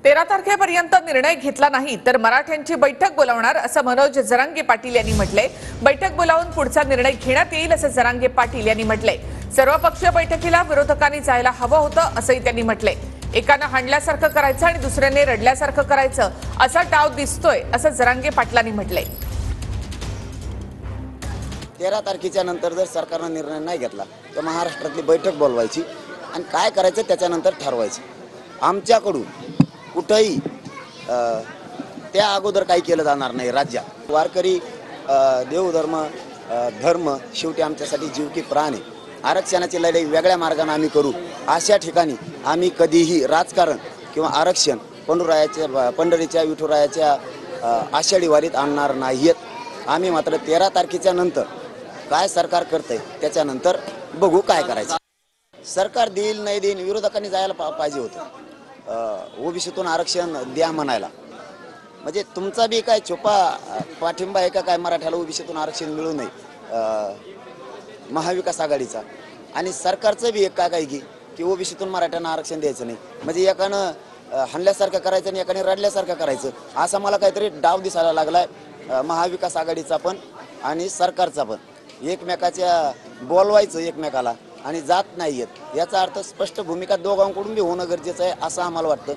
13 तारखेपर्यंत निर्णय घेतला नाही तर मराठ्यांची बैठक बोलावणार असं मनोज जरांगे पाटील यांनी म्हटलंय। बैठक बोलावून पुढचा निर्णय घेण्यात येईल असं जरांगे पाटील यांनी म्हटलंय। सर्वपक्षीय बैठकीला विरोधकांनी जायला हवं होतं असंही त्यांनी म्हटलंय। एकानं हाणल्यासारखं करायचं आणि दुसऱ्याने रडल्यासारखं करायचं असा डाव दिसतोय असं जरांगे पाटलांनी म्हटलंय। 13 तारखेच्या नंतर जर सरकारने निर्णय नाही घेतला तर महाराष्ट्रातली बैठक बोलवायची आणि काय करायचं त्याच्यानंतर ठरवायचं। आमच्याकडून कुठेही त्या अगोदर काही केलं जाणार नाही। राज्यात वारकरी देवधर्म धर्म शेवटी आमच्यासाठी जीव की प्राण आहे। आरक्षणाची लढाई वेगळ्या मार्गाने आम्ही करू। अशा ठिकाणी आम्ही कधीही राजकारण किंवा आरक्षण पंढरीच्या विठुरायाच्या आषाढी वारीत आणणार नाहीत। आम्ही मात्र 13 तारखेच्या नंतर काय सरकार करतंय त्याच्यानंतर बघू काय करायचं। सरकार देईल नाही देईल विरोधकांनी जायला पाहिजे होतं। ओबीसीतून आरक्षण द्या म्हणायला म्हणजे तुमचा बी काय छुपा पाठिंबा आहे का काय मराठ्याला ओबीसीतून आरक्षण मिळू नये महाविकास आघाडीचा आणि सरकारचं बी एक काय की ओबीसीतून मराठ्यांना आरक्षण द्यायचं नाही म्हणजे एकानं हल्ल्यासारखं करायचं आणि एकाने रडल्यासारखं करायचं असा मला काहीतरी डाव दिसायला लागलाय महाविकास आघाडीचा पण आणि सरकारचा पण। एकमेकाच्या बोलवायचं एकमेकाला आणि जात नाहीयेत याचा अर्थ स्पष्ट भूमिका दोघांकडून बी होणं गरजेचं आहे असं आम्हाला वाटतं।